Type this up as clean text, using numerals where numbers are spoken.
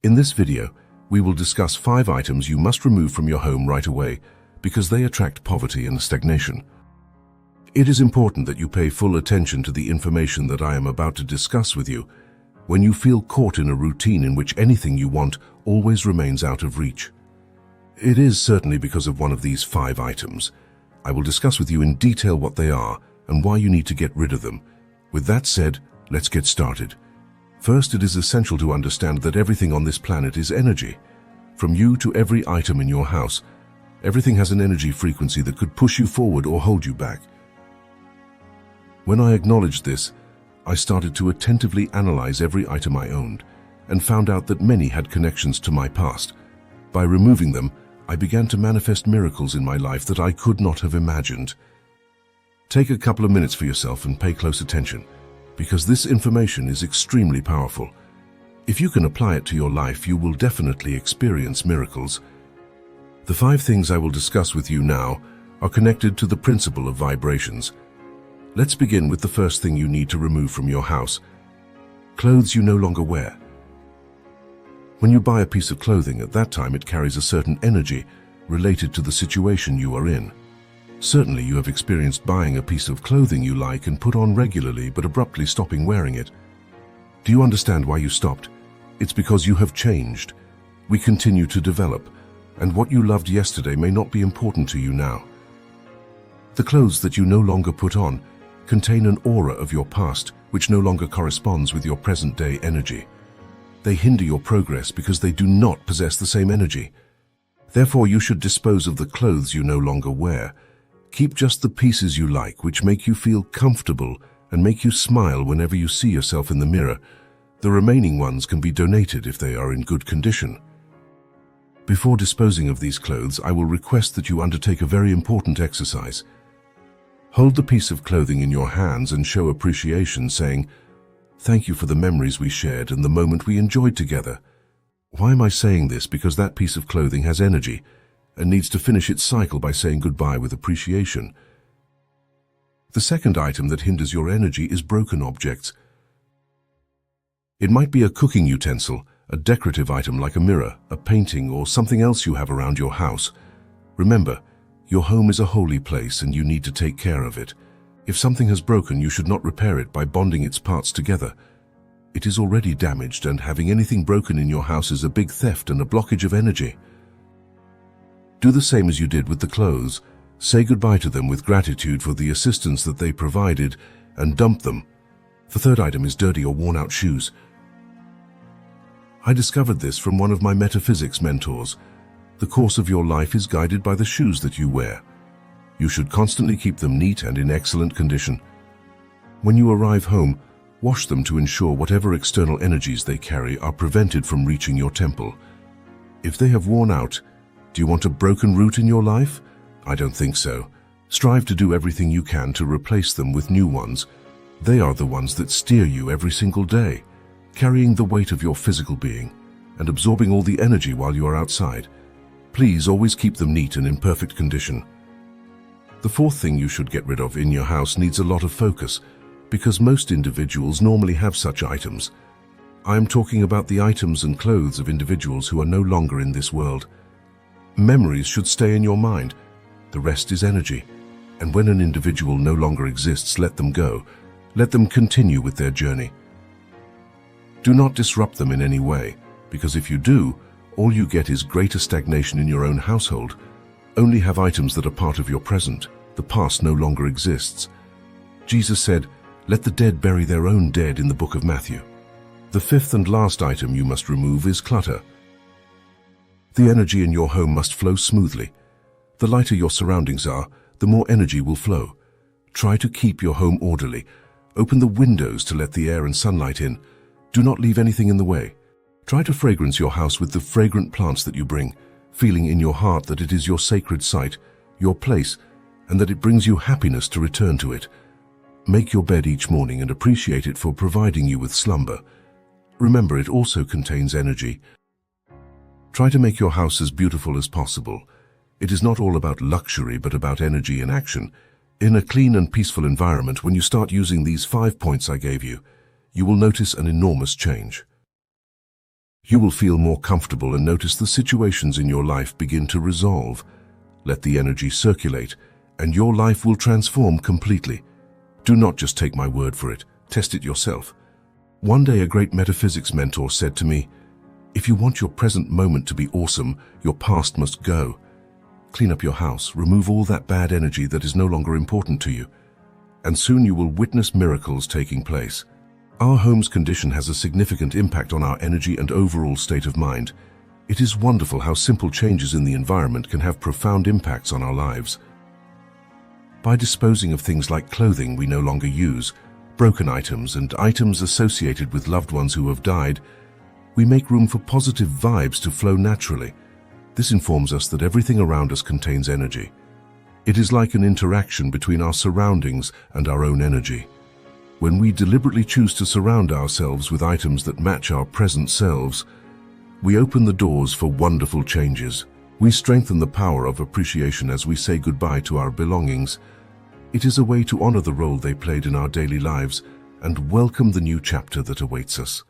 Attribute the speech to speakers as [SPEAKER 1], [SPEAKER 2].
[SPEAKER 1] In this video, we will discuss 5 items you must remove from your home right away because they attract poverty and stagnation. It is important that you pay full attention to the information that I am about to discuss with you when you feel caught in a routine in which anything you want always remains out of reach. It is certainly because of one of these 5 items. I will discuss with you in detail what they are and why you need to get rid of them. With that said, let's get started. First, it is essential to understand that everything on this planet is energy. From you to every item in your house, everything has an energy frequency that could push you forward or hold you back. When I acknowledged this, I started to attentively analyze every item I owned and found out that many had connections to my past. By removing them, I began to manifest miracles in my life that I could not have imagined. Take a couple of minutes for yourself and pay close attention, because this information is extremely powerful. If you can apply it to your life, you will definitely experience miracles. The 5 things I will discuss with you now are connected to the principle of vibrations. Let's begin with the first thing you need to remove from your house: clothes you no longer wear. When you buy a piece of clothing, at that time it carries a certain energy related to the situation you are in. Certainly you have experienced buying a piece of clothing you like and put on regularly but abruptly stopping wearing it. Do you understand why you stopped? It's because you have changed. We continue to develop, and what you loved yesterday may not be important to you now. The clothes that you no longer put on contain an aura of your past which no longer corresponds with your present-day energy. They hinder your progress because they do not possess the same energy. Therefore, you should dispose of the clothes you no longer wear. Keep just the pieces you like, which make you feel comfortable and make you smile whenever you see yourself in the mirror. The remaining ones can be donated if they are in good condition. Before disposing of these clothes, I will request that you undertake a very important exercise. Hold the piece of clothing in your hands and show appreciation, saying, "Thank you for the memories we shared and the moment we enjoyed together." Why am I saying this? Because that piece of clothing has energy and needs to finish its cycle by saying goodbye with appreciation. The second item that hinders your energy is broken objects. It might be a cooking utensil, a decorative item like a mirror, a painting, or something else you have around your house. Remember, your home is a holy place and you need to take care of it. If something has broken, you should not repair it by bonding its parts together. It is already damaged, and having anything broken in your house is a big theft and a blockage of energy. Do the same as you did with the clothes. Say goodbye to them with gratitude for the assistance that they provided and dump them. The third item is dirty or worn-out shoes. I discovered this from one of my metaphysics mentors. The course of your life is guided by the shoes that you wear. You should constantly keep them neat and in excellent condition. When you arrive home, wash them to ensure whatever external energies they carry are prevented from reaching your temple. If they have worn out, do you want a broken root in your life? I don't think so. Strive to do everything you can to replace them with new ones. They are the ones that steer you every single day, carrying the weight of your physical being and absorbing all the energy while you are outside. Please always keep them neat and in perfect condition. The fourth thing you should get rid of in your house needs a lot of focus, because most individuals normally have such items. I am talking about the items and clothes of individuals who are no longer in this world. Memories should stay in your mind. The rest is energy. And when an individual no longer exists, let them go. Let them continue with their journey. Do not disrupt them in any way, because if you do, all you get is greater stagnation in your own household. Only have items that are part of your present. The past no longer exists. Jesus said, "Let the dead bury their own dead," in the book of Matthew. The fifth and last item you must remove is clutter. The energy in your home must flow smoothly. The lighter your surroundings are, the more energy will flow. Try to keep your home orderly. Open the windows to let the air and sunlight in. Do not leave anything in the way. Try to fragrance your house with the fragrant plants that you bring, feeling in your heart that it is your sacred site, your place, and that it brings you happiness to return to it. Make your bed each morning and appreciate it for providing you with slumber. Remember, it also contains energy. Try to make your house as beautiful as possible. It is not all about luxury, but about energy and action. In a clean and peaceful environment, when you start using these 5 points I gave you, you will notice an enormous change. You will feel more comfortable and notice the situations in your life begin to resolve. Let the energy circulate, and your life will transform completely. Do not just take my word for it, test it yourself. One day a great metaphysics mentor said to me, "If you want your present moment to be awesome, your past must go. Clean up your house, remove all that bad energy that is no longer important to you, and soon you will witness miracles taking place." Our home's condition has a significant impact on our energy and overall state of mind. It is wonderful how simple changes in the environment can have profound impacts on our lives. By disposing of things like clothing we no longer use, broken items, and items associated with loved ones who have died, we make room for positive vibes to flow naturally. This informs us that everything around us contains energy. It is like an interaction between our surroundings and our own energy. When we deliberately choose to surround ourselves with items that match our present selves, we open the doors for wonderful changes. We strengthen the power of appreciation as we say goodbye to our belongings. It is a way to honor the role they played in our daily lives and welcome the new chapter that awaits us.